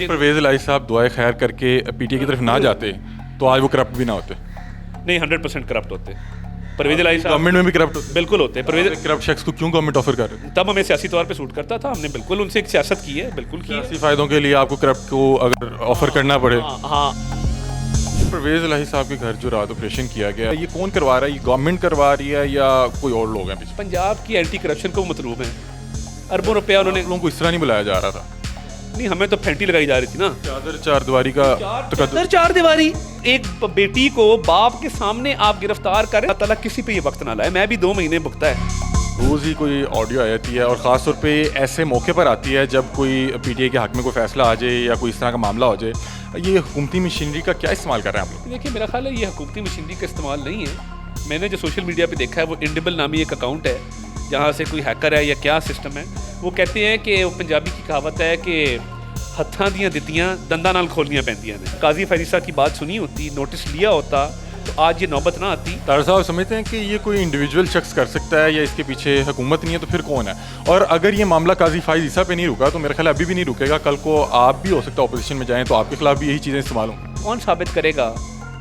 मुझे परवेज़ इलाही साहब दुआए खैर करके पीटीए की तरफ ना जाते तो आज वो करप्ट भी ना होते। नहीं 100% करप्ट होते परवेज़ इलाही साहब। गवर्नमेंट में भी करप्ट होते। बिल्कुल होते परवेज़। करप्ट शख्स को क्यों गवर्नमेंट ऑफर कर रही है? तब हमें सियासी तौर पे सूट करता था, हमने बिल्कुल उनसे एक सियासत की है, बिल्कुल की है। सियासी फायदों के लिए आपको करप्ट को अगर ऑफर करना पड़े। हाँ परवेज़ इलाही साहब के घर जो रात ऑपरेशन किया गया, ये कौन करवा रहा है? ये गवर्नमेंट करवा रही है या कोई और लोग हैं पीछे? पंजाब की एंटी करप्शन को मतलूब है, अरबों रुपया उन्होंने। लोगों को इस तरह नहीं बुलाया जा रहा था। नहीं, हमें तो फेंटी लगाई जा रही थी ना। चादर चार दीवारी का चादर चार दीवारी, एक बेटी को बाप के सामने आप गिरफ्तार करें, अल्लाह ताला किसी पे ये वक्त ना लाए। मैं भी 2 महीने भुगता है। रोज़ ही कोई ऑडियो आ जाती है और ख़ास तौर पे ऐसे मौके पर आती है जब कोई पीटीए के हक में कोई फैसला आ जाए या कोई इस तरह का मामला हो जाए। ये हुकूमती मशीनरी का क्या इस्तेमाल कर रहे हैं आप लोग? देखिए, मेरा ख्याल है ये हुकूमती मशीनरी का इस्तेमाल नहीं है। मैंने जो सोशल मीडिया पे देखा है वो इंडिबल नामी एक अकाउंट है, जहाँ से कोई हैकर है या क्या सिस्टम है। वो कहते हैं कि पंजाबी की कहावत है कि हत्थां दियां दित्तियां दंदां नाल खोलनियां पैंदियां ने। काजी फैज़ी साहब की बात सुनी होती, नोटिस लिया होता, तो आज ये नौबत ना आती। तार साहब समझते हैं कि ये कोई इंडिविजुअल शख्स कर सकता है या इसके पीछे हुकूमत नहीं है, तो फिर कौन है? और अगर ये मामला काजी फाइज ईसा पे नहीं रुका तो मेरा ख्याल है अभी भी नहीं रुकेगा। कल को आप भी हो सकता है अपोजिशन में जाएं तो आपके खिलाफ भी यही चीज़ें इस्तेमाल हों। कौन साबित करेगा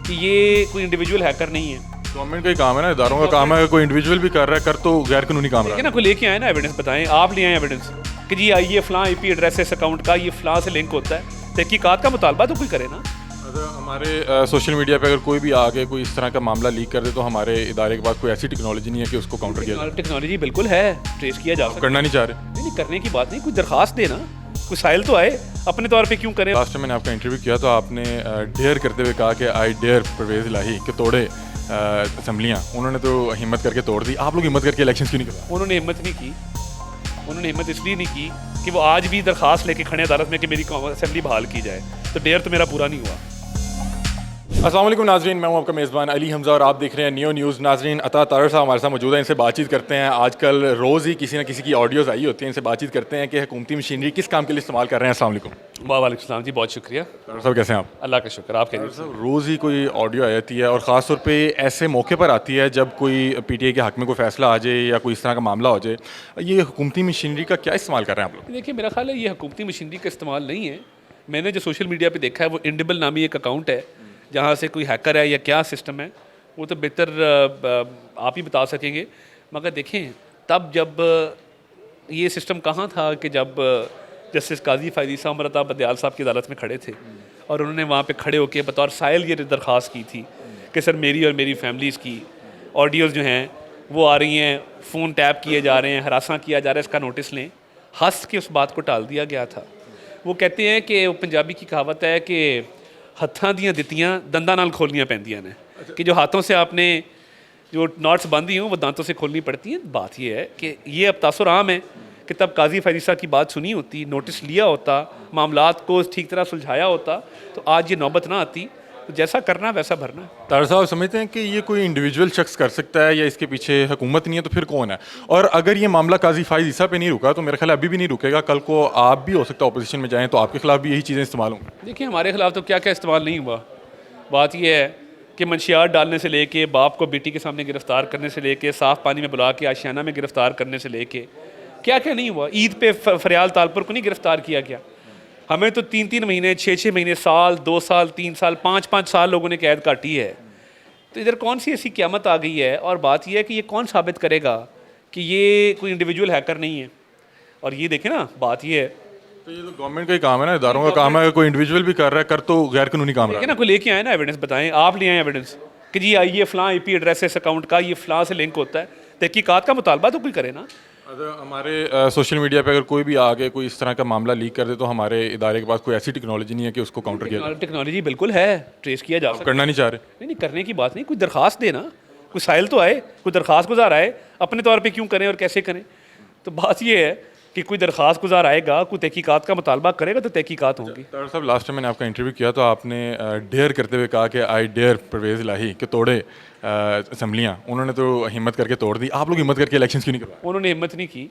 कि ये कोई इंडिविजुअल हैकर नहीं है? गवर्नमेंट का ही काम है ना, इदारों का काम है। कोई इंडिविजुअल भी कर रहा है, कर तो गैर कानूनी काम रहा लेकिन है। ना कोई लेके आए ना एविडेंस, बताएं आप ले आए एविडेंस कि जी ये फ़लाँ IP एड्रेस इस अकाउंट का, ये फ़लाँ से लिंक होता है। तहकीकात का मुतालबा तो कोई करे ना। अगर हमारे सोशल मीडिया पे अगर कोई भी आगे कोई इस तरह का मामला लीक कर दे तो हमारे इदारे के पास कोई ऐसी टेक्नोलॉजी नहीं है कि उसको काउंटर किया जाए। टेक्नोलॉजी बिल्कुल है, ट्रेस किया जा सकता करना नहीं चाह रहे। है। नहीं, करने की बात नहीं, कोई दरखास्त दे ना, कोई साइल तो आए, अपने तौर पे क्यों करें। लास्ट टाइम मैंने आपका इंटरव्यू किया तो आपने डेयर करते हुए कहा कि आई डेयर परवेज़ इलाही के तोड़े असम्बलियाँ। उन्होंने तो हिम्मत करके तोड़ दी, आप लोग हिम्मत करके इलेक्शन क्यों नहीं करवाए? उन्होंने हिम्मत नहीं की। उन्होंने हिम्मत इसलिए नहीं की कि वो आज भी दरखास्त लेके खड़े अदालत में कि मेरी असेंबली बहाल की जाए, तो डेयर तो मेरा पूरा नहीं हुआ। अस्सलाम वालेकुम नाजरीन, मैं हूं आपका मेज़बान अली हमज़ा और आप देख रहे हैं न्यू न्यूज़। नाजरीन, अता तारर साहब हमारे साथ मौजूद है, इनसे बातचीत करते हैं। आजकल रोज़ ही किसी न किसी की ऑडियोज़ आई होती हैं, इनसे बातचीत करते हैं कि हुकूमती मशीनरी किस काम के लिए इस्तेमाल कर रहे हैं। अस्सलाम वालेकुम। वालेकुम सलाम जी, बहुत शुक्रिया। तारर साहब कैसे हैं आप? अल्लाह का शुक्र, आप कहिए। रोज़ ही कोई ऑडियो आ जाती है और ख़ास तौर पे ऐसे मौके पर आती है जब कोई पीटीए के हक में कोई फैसला आ जाए या कोई इस तरह का मामला हो जाए। ये हुकूमती मशीनरी का क्या इस्तेमाल कर रहे हैं आप लोग? देखिए, मेरा ख्याल है ये हुकूमती मशीनरी का इस्तेमाल नहीं है। मैंने जो सोशल मीडिया पे देखा है वो इंडिबल नामी एक अकाउंट है, जहाँ से कोई हैकर है या क्या सिस्टम है, वो तो बेहतर आप ही बता सकेंगे। मगर देखें, तब जब ये सिस्टम कहाँ था कि जब जस्टिस काजी फैज़ी साहब अमृता बदयाल साहब की अदालत में खड़े थे और उन्होंने वहाँ पे खड़े होकर बतौर साइल ये दरख्वास्त की थी कि सर मेरी और मेरी फैमिलीज़ की ऑडियोज़ जो हैं वो आ रही हैं, फ़ोन टैप किए जा रहे हैं, हरासा किया जा रहा है, इसका नोटिस लें। हंस के उस बात को टाल दिया गया था। वो कहते हैं कि पंजाबी की कहावत है कि हत्थां दियां दित्तियां दंदां नाल खोलनियां पैंदियां ने, कि जो हाथों से आपने जो नॉट्स बांधी हों वो दांतों से खोलनी पड़ती हैं। बात ये है कि ये अब तासुर आम है कि तब काजी फैज़ी साहब की बात सुनी होती, नोटिस लिया होता, मामलात को ठीक तरह सुलझाया होता, तो आज ये नौबत ना आती। तो जैसा करना वैसा भरना। तार साहब समझते हैं कि ये कोई इंडिविजुअल शख्स कर सकता है या इसके पीछे हुकूमत नहीं है, तो फिर कौन है? और अगर ये मामला काजी फाइज ईसा पे नहीं रुका तो मेरा ख्याल है अभी भी नहीं रुकेगा। कल को आप भी हो सकता है अपोजिशन में जाएं तो आपके खिलाफ भी यही चीज़ें इस्तेमाल होंगी। देखिए, हमारे खिलाफ तो क्या क्या इस्तेमाल नहीं हुआ। बात यह है कि मंशियात डालने से लेके, बाप को बेटी के सामने गिरफ्तार करने से लेके, साफ़ पानी में बुला के आशियाना में गिरफ्तार करने से लेके क्या क्या नहीं हुआ। ईद पे फरियाल तालपुर को नहीं गिरफ्तार किया गया। हमें तो 3-3 महीने, 6-6 महीने, साल, 2 साल, 3 साल, 5-5 साल लोगों ने कैद काटी है। तो इधर कौन सी ऐसी क़यामत आ गई है? और बात यह है कि ये कौन साबित करेगा कि ये कोई इंडिविजुअल हैकर नहीं है? और ये देखें ना, बात ये है, तो ये तो गवर्नमेंट का ही काम है ना, इदारों का काम है। कोई इंडिविजुअल भी कर रहा है, कर तो गैर कानूनी काम रहा है ना, कोई लेके आए ना एविडेंस, बताएं आप ले आए एविडेंस कि जी ये फ़लाँ IP एड्रेस इस अकाउंट का, ये फ़लाँ से लिंक होता है। तहकीकात का मुतालबा तो कोई करे ना। अगर हमारे सोशल मीडिया पे अगर कोई भी आगे कोई इस तरह का मामला लीक कर दे तो हमारे इदारे के पास कोई ऐसी टेक्नोलॉजी नहीं है कि उसको काउंटर किया जाए। टेक्नोलॉजी बिल्कुल है, ट्रेस किया जा सकता है। करना नहीं चाह रहे। नहीं, करने की बात नहीं, कोई दरखास्त दे ना, कोई साइल तो आए, कोई दरखास्त गुजार आए, अपने तौर पे क्यों करें और कैसे करें। तो बात ये है कि कोई दरखास्त गुजार आएगा, कोई तहकीकात का मुतालबा करेगा तो तहकीकात होंगी। तार साहब लास्ट टाइम मैंने आपका इंटरव्यू किया तो आपने डेयर करते हुए कहा कि आई डेयर परवेज़ इलाही के तोड़े असम्बलियाँ। उन्होंने तो हिम्मत करके तोड़ दी, आप लोग हिम्मत करके इलेक्शन क्यों नहीं करवाए? उन्होंने हिम्मत नहीं की।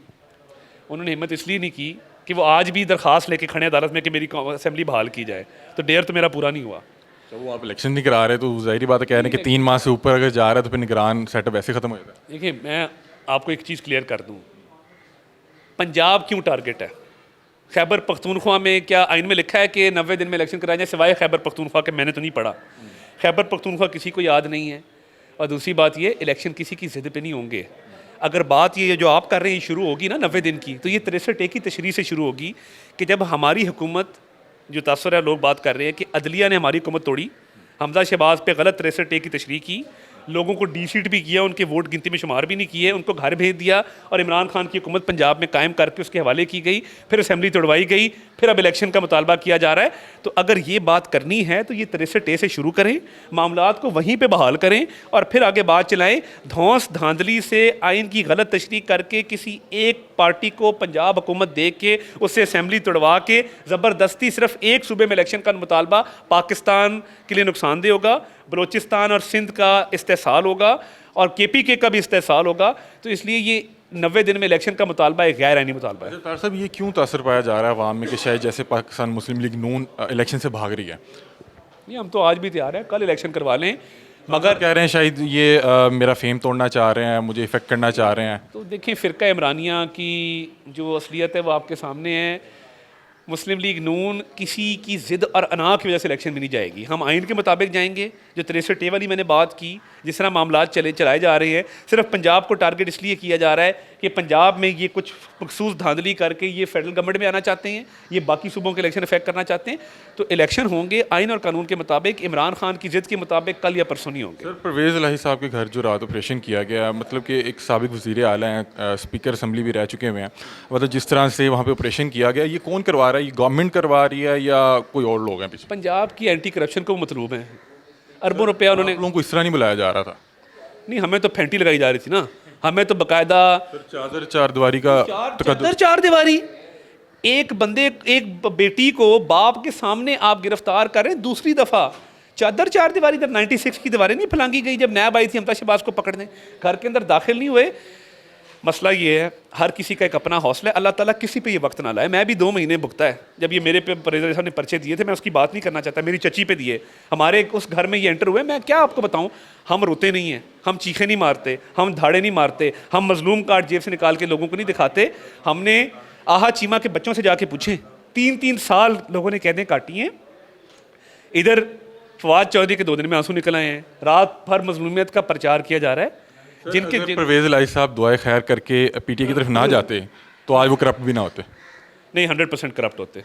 उन्होंने हिम्मत इसलिए नहीं की कि वो आज भी दरखास्त लेके खड़े अदालत में कि मेरी असेंबली बहाल की जाए, तो डेयर तो मेरा पूरा नहीं हुआ। तो वो आप इलेक्शन नहीं करा रहे तो जाहिर बात है कह रहे हैं कि 3 माह से ऊपर अगर जा रहा है तो फिर निगरान सेटअप ऐसे ख़त्म हो जाता है। देखिए, मैं आपको एक चीज़ क्लियर कर दूँ, पंजाब क्यों टारगेट है? खैबर पख्तूनख्वा में क्या आइन में लिखा है कि 90 दिन में इलेक्शन कराया जाए? सिवाय खैबर पख्तूनख्वा के मैंने तो नहीं पढ़ा। खैबर पख्तूनख्वा किसी को याद नहीं है। और दूसरी बात ये, इलेक्शन किसी की ज़िद पे नहीं होंगे। अगर बात ये जो आप कर रहे हैं शुरू होगी ना 90 दिन की, तो ये 63A की तशरीह से शुरू होगी कि जब हमारी हुकूमत, जो तासर है लोग बात कर रहे हैं कि अदलिया ने हमारी हुकूमत तोड़ी, हमजा शहबाज पे गलत 63A की तशरीह की, लोगों को डीसीट भी किया, उनके वोट गिनती में शुमार भी नहीं किए, उनको घर भेज दिया और इमरान खान की हुकूमत पंजाब में कायम करके उसके हवाले की गई, फिर असेंबली तोड़वाई गई, फिर अब इलेक्शन का मुतालबा किया जा रहा है। तो अगर ये बात करनी है तो ये 63A से शुरू करें, मामलात को वहीं पे बहाल करें और फिर आगे बात चलाएं। धौंस धांधली से आइन की गलत तशरीह करके किसी एक पार्टी को पंजाब हुकूमत दे के उससे असेंबली तोड़वा के ज़बरदस्ती सिर्फ एक सूबे में इलेक्शन का मुतालबा पाकिस्तान के लिए नुकसानदेह होगा, बलूचिस्तान और सिंध का इस्तेसाल होगा और KPK का भी इस्तेसाल होगा। तो इसलिए ये 90 दिन में इलेक्शन का मुतालबा एक गैर आइनी मुतालबा है। तार साहब, ये क्यों तासर पाया जा रहा है अवाम में कि शायद जैसे पाकिस्तान मुस्लिम लीग नून इलेक्शन से भाग रही है? नहीं, हम तो आज भी तैयार हैं, कल इलेक्शन करवा लें, मगर कह रहे हैं शायद ये मेरा फेम तोड़ना चाह रहे हैं, मुझे इफेक्ट करना चाह रहे हैं। तो देखिए, फ़िरका इमरानिया की जो असलियत है वो आपके सामने है। मुस्लिम लीग नून किसी की ज़िद और अना की वजह से इलेक्शन में नहीं जाएगी। हम आइन के मुताबिक जाएंगे। जो 63A वाली मैंने बात की, जिस तरह मामलात चलाए जा रहे हैं, सिर्फ पंजाब को टारगेट इसलिए किया जा रहा है कि पंजाब में ये कुछ मखसूस धांधली करके ये फेडरल गवर्नमेंट में आना चाहते हैं, ये बाकी सूबों के इलेक्शन इफेक्ट करना चाहते हैं। तो इलेक्शन होंगे आइन और कानून के मुताबिक, इमरान खान की ज़िद के मुताबिक कल या परसों नहीं होंगे। सर, परवेज़ इलाही साहब के घर जो रात ऑपरेशन किया गया, मतलब कि एक साबिक वज़ीर आला हैं, स्पीकर असम्बली भी रह चुके हुए हैं, मतलब जिस तरह से वहाँ पे ऑपरेशन किया गया, ये कौन करवा रहा है? ये गवर्नमेंट करवा रही है या कोई और लोग हैं पीछे? पंजाब की एंटी करप्शन को मतलूब हैं, अरबों रुपया उन्होंने। लोगों को इस तरह नहीं बुलाया जा रहा था। नहीं, हमें तो फेंटी लगाई जा रही थी ना, हमें तो बाकायदा चादर चार दीवारी का चादर चार दीवारी। एक बंदे, एक बेटी को बाप के सामने आप गिरफ्तार कर रहे हैं, दूसरी दफ़ा चादर चार दीवारी। जब 96 की दीवारें नहीं फलांगी गई, जब नैब आई थी हमजा शहबाज को पकड़ने, घर के अंदर दाखिल नहीं हुए। मसला ये है, हर किसी का एक अपना हौसला है, अल्लाह ताला किसी पे ये वक्त ना लाए। मैं भी 2 महीने भुगता है। जब ये मेरे पे परवेज़ साहब ने पर्चे दिए थे, मैं उसकी बात नहीं करना चाहता, मेरी चची पे दिए, हमारे उस घर में ये एंटर हुए। मैं क्या आपको बताऊं, हम रोते नहीं हैं, हम चीखे नहीं मारते, हम धाड़े नहीं मारते, हम मजलूम कार्ड जेब से निकाल के लोगों को नहीं दिखाते। हमने आहा चीमा के बच्चों से जाके पूछे, 3-3 साल लोगों ने कैदें काटी हैं। इधर फवाद चौधरी के 2 दिन में आंसू निकल आए हैं, रात भर मजलूमियत का प्रचार किया जा रहा है। जिनके परवेज़ इलाही साहब दुआए खैर करके PTI की तरफ ना जाते तो आज वो करप्ट भी ना होते। नहीं, 100% करप्ट होते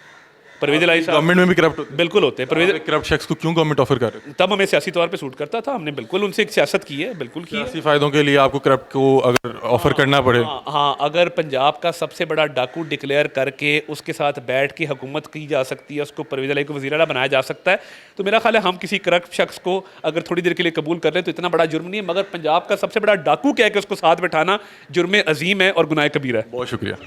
परवेज़ इलाही साहब। गवर्नमेंट में भी करप्ट होते? बिल्कुल होते हैं। परवेज़ करप्ट शख्स को क्यों गवर्नमेंट ऑफर कर रही है? तब हमें सियासी तौर पे सूट करता था, हमने बिल्कुल उनसे एक सियासत की है, बिल्कुल की है। सियासी फायदों के लिए आपको करप्ट को अगर ऑफर करना पड़े? हाँ, अगर पंजाब का सबसे बड़ा डाकू डिक्लेयर करके उसके साथ बैठ के हुकूमत की जा सकती है, उसको परवेज़ इलाही को वज़ीर आला बनाया जा सकता है, तो मेरा ख्याल है हम किसी करप्ट शख्स को अगर थोड़ी देर के लिए कबूल कर लें तो इतना बड़ा जुर्म नहीं है। मगर पंजाब का सबसे बड़ा डाकू कह के उसको साथ बैठाना जुर्म अजीम है और गुनाह कबीरा है। बहुत शुक्रिया।